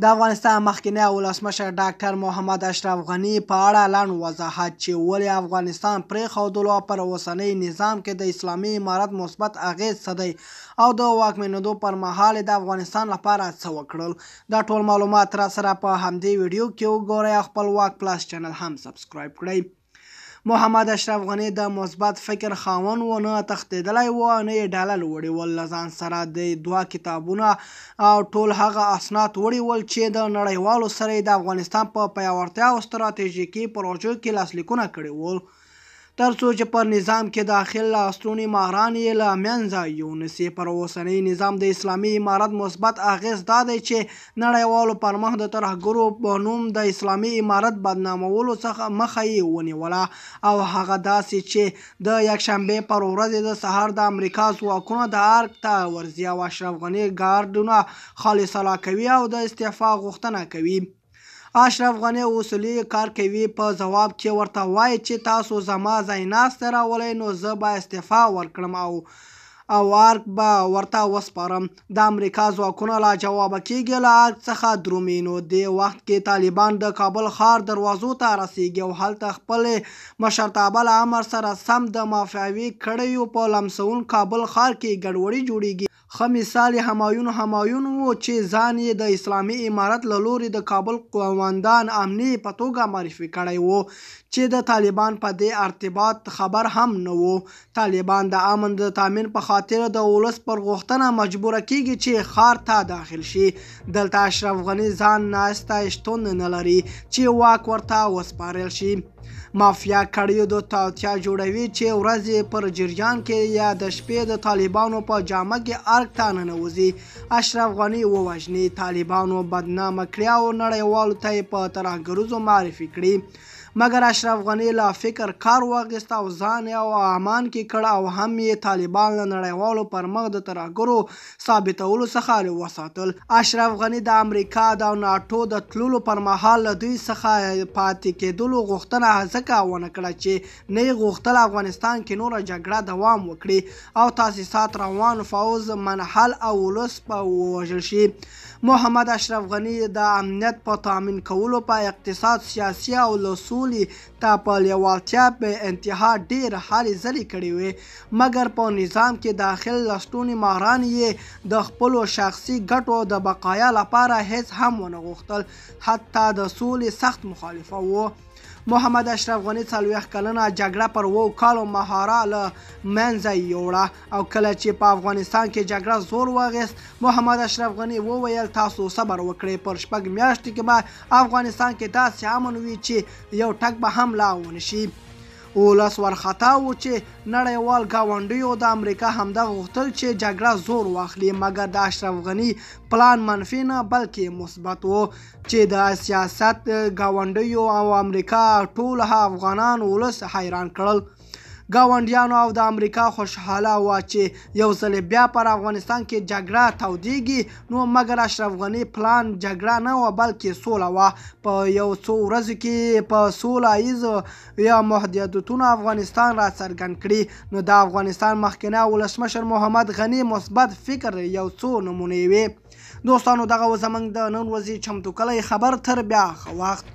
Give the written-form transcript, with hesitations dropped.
د افغانستان مخکنی ولسمشر ډاکټر محمد اشرف غني په اړه لنډ وضاحت چې ولې افغانستان پرېښودلو پر اوسنی نظام کې د اسلامي امارت مثبت اغېز څه دی او د واکمنېدو پر مهال د افغانستان لپاره څه وکړل. دا ټول معلومات را سره په همدې ویډیو کې وګورئ او خپل واک پلس چینل هم سبسکرایب کړئ. محمد اشرف غني د مثبت فکر خاوند و، نه تښتېدلی و، نه یې ډاله وړي ول. له ځان سره د 2 کتابونه او ټول هغه اسناد وړي ول چې د نړیوالو سره د افغانستان په پیاوړتیا او ستراتیژیکي پروژو کې لاسلیکونه کړي ول، تر څو چې پر نظام کې داخل لاستوني ماران یې له منځه یونسي. پر اوسنی نظام د اسلامي امارت مثبت اغېز دا دی چې نړیوالو پر مخ د ترهګرو په نوم د اسلامي امارت بدنامولو څخه مخه یې ونیوله، او هغه داسې چې د یکشنبې پر ورځ د سهار د امریکا ځواکونه د ارګ ته ورځي او اشرف غني ګارډونه خالصه کوي او د استعفا غوښتنه کوي. اشرف غني اصولي کار کوي، په ځواب کې ورته وایي چې تاسو زما ځای ناسته راولئ نو زه به استعفا ورکړم او ارګ به ورته وسپارم. د امریکا ځواکونه لا جواب کېږي له ارګ څخه درومي. نو دې وخت کې طالبان د کابل ښار دروازو ته رسېږي او هلته خپل مشرتابه له امر سره سم د مافیاوي کړیو په لمسون کابل ښار کې ګډوډي جوړېږي. ښه مثال همایون و چې ځان یې د اسلامي امارت له لوري د کابل قومندان امني په توګه معرفي کړی و چې د طالبان په دې ارتباط خبر هم نه و. طالبان د امن د تامین په خاطر د ولس پر غوښتنه مجبوره کیږي چې ښار ته داخل شي. دلته اشرف غني ځان ناسته شتون نه لري چې واک ورته وسپارل شي. مافیا کړیو د توطیه جوړوي چې ورځې پر جریان کې یا د شپې د طالبانو په جامه کې ارګ ته ننوځي، اشرف غني ووژني، طالبانو بدنامه کړي او نړیوالو ته یې په ترهګرو معرفي کړي. مګر اشرف غني له فکر کار واخیست او ځان او امان کې کړ او هم یې طالبان له نړیوالو پر مخ د ترهګرو ثابتولو څخه وساتل. اشرف غني د امریکا د ناټو د تللو پر مهال له دوی څخه پاتې کېدلو غوښتنه ځکه ونه کړه چې نه یې غوښتل افغانستان کې نوره جګړه دوام وکړي او تاسیسات روان فوز منحل او ولس په ووژل شي. محمد اشرف غني د امنیت په تامین کولو، په اقتصاد، سیاسي او له سولې ته په لیوالتیا په انتها ډېر هلې ځلې کړې وې، مګر په نظام کې داخل لستوني ماران یې د خپلو شخصي ګټو د بقایا لپاره هیڅ هم ونه غوښتل، حتی د سولې سخت مخالفه و. محمد اشرف غني 40 کلنه جګړه پر 2 کالو مهاره له منځه یوړه او کله چې په افغانستان کې جګړه زور واخیست، محمد اشرف غني وویل تاسو صبر وکړئ، پر 6 میاشتې کې به افغانستان کې داسې امن وي چې یو ټک به هم لا ونه شي. ولس ورخطا و چې نړیوال ګاونډیو د امریکا همدغه غوښتل چې جګړه زور واخلي، مګر د اشرف غني پلان منفي نه بلکې مثبت و چې د سیاست ګاونډیو او امریکا ټول افغانان ولس حیران کړل. ګاونډیانو او د امریکا خوشحاله وه چې یو ځل بیا پر افغانستان کې جګړه تودېږي، نو مګر اشرف غني پلان جګړه نه وه بلکې سوله وه. په یو څو ورځو کې په سوله ایز یا محدودیتونو افغانستان را څرګند کړي. نو د افغانستان مخکنی ولسمشر محمد غني مثبت فکر یو څو نمونې وې. دوستانو دغه و زموږ د نن ورځې چمتو کلی خبر، تر بیا ښه وخت.